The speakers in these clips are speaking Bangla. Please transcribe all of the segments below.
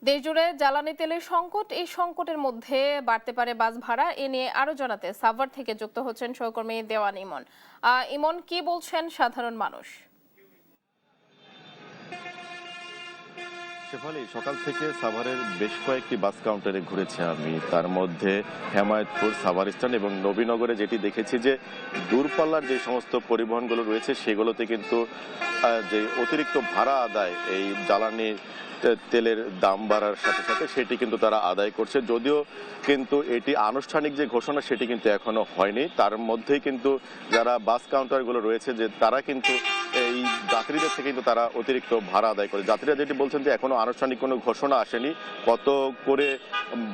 দেশজুড়ে জ্বালানি তেলের সংকট, এই সংকটের মধ্যে বাড়তে পারে বাস ভাড়া। এ নিয়ে আরো জানাতে সাভার থেকে যুক্ত হচ্ছেন সহকর্মী দেওয়ান ইমন। ইমন, কি বলছেন সাধারণ মানুষ? শেফালি, সকাল থেকে সাভারের বেশ কয়েকটি বাস কাউন্টারে ঘুরেছি আমি। তার মধ্যে হেমায়েতপুর, সাভার স্ট্যান্ড এবং নবীনগরে যেটি দেখেছি যে দূরপাল্লার যে সমস্ত পরিবহনগুলো রয়েছে সেগুলোতে কিন্তু যে অতিরিক্ত ভাড়া আদায় এই জ্বালানির তেলের দাম বাড়ার সাথে সাথে সেটি কিন্তু তারা আদায় করছে। যদিও কিন্তু এটি আনুষ্ঠানিক যে ঘোষণা সেটি কিন্তু এখনো হয়নি। তার মধ্যেই কিন্তু যারা বাস কাউন্টারগুলো রয়েছে যে তারা কিন্তু এই যাত্রীদের থেকে কিন্তু তারা অতিরিক্ত ভাড়া আদায় করে। যাত্রীরা যেটি বলছেন যে এখনো আনুষ্ঠানিক কোনো ঘোষণা আসেনি, কত করে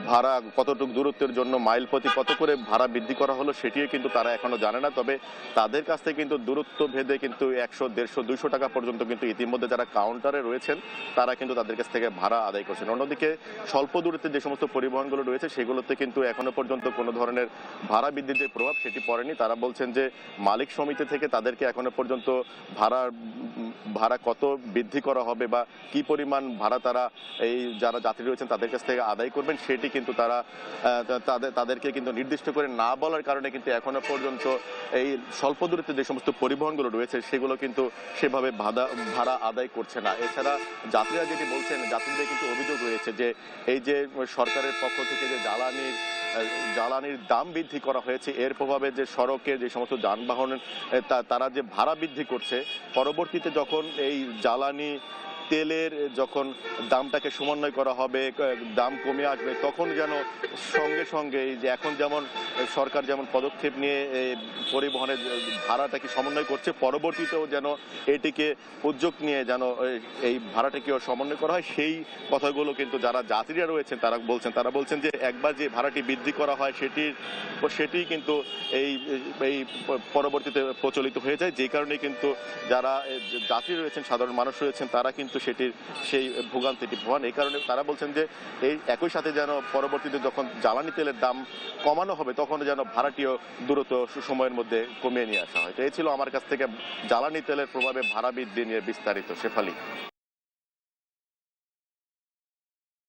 ভাড়া, কতটুকু দূরত্বের জন্য মাইল প্রতি কত করে ভাড়া বৃদ্ধি করা হলো সেটিও কিন্তু তারা এখনো জানে না। তবে তাদের কাছ থেকে কিন্তু দূরত্ব ভেদে কিন্তু 100, 150, 200 টাকা পর্যন্ত কিন্তু ইতিমধ্যে যারা কাউন্টারে রয়েছেন তারা কিন্তু তাদের কাছ থেকে ভাড়া আদায় করছেন। অন্যদিকে স্বল্প দূরত্বে যে সমস্ত পরিবহনগুলো রয়েছে সেগুলোতে কিন্তু এখনো পর্যন্ত কোনো ধরনের ভাড়া বৃদ্ধির যে প্রভাব সেটি পড়েনি। তারা বলছেন যে মালিক সমিতি থেকে তাদেরকে এখনো পর্যন্ত ভাড়া কত বৃদ্ধি করা হবে বা কি পরিমাণ ভাড়া তারা এই যারা যাত্রী রয়েছেন তাদের কাছ থেকে আদায় করবেন সেটি কিন্তু তারা তাদেরকে কিন্তু নির্দিষ্ট করে না বলার কারণে কিন্তু এখনো পর্যন্ত এই স্বল্প দূরত্বে যে সমস্ত পরিবহনগুলো রয়েছে সেগুলো কিন্তু সেভাবে ভাড়া আদায় করছে না। এছাড়া যাত্রীরা যেটি বলছেন, যাত্রীদের কিন্তু অভিযোগ রয়েছে যে এই যে সরকারের পক্ষ থেকে যে জ্বালানির দাম বৃদ্ধি করা হয়েছে এর প্রভাবে যে সড়কে যে সমস্ত যানবাহন তারা যে ভাড়া বৃদ্ধি করছে, পরবর্তীতে যখন এই জ্বালানি তেলের যখন দামটাকে সমন্বয় করা হবে, দাম কমে আসবে, তখন যেন সঙ্গে সঙ্গে এই যে এখন যেমন সরকার যেমন পদক্ষেপ নিয়ে পরিবহনের ভাড়াটাকে সমন্বয় করছে, পরবর্তীতেও যেন এটিকে উদ্যোগ নিয়ে যেন এই ভাড়াটাকেও সমন্বয় করা হয়, সেই কথাগুলো কিন্তু যারা যাত্রীরা রয়েছেন তারা বলছেন যে একবার যে ভাড়াটি বৃদ্ধি করা হয় সেটি কিন্তু এই এই পরবর্তীতে প্রচলিত হয়ে যায়, যে কারণে কিন্তু যারা যাত্রী রয়েছেন, সাধারণ মানুষ রয়েছেন, তারা কিন্তু সেই ভোগান্তিটি ভোগান। এই কারণে তারা বলছেন যে এই একই সাথে যেন পরবর্তীতে যখন জ্বালানি তেলের দাম কমানো হবে তখন যেন ভাড়াটিও দ্রুত সময়ের মধ্যে কমিয়ে নিয়ে আসা হয়। তো এই ছিল আমার কাছ থেকে জ্বালানি তেলের প্রভাবে ভাড়া বৃদ্ধি নিয়ে বিস্তারিত। শেফালি।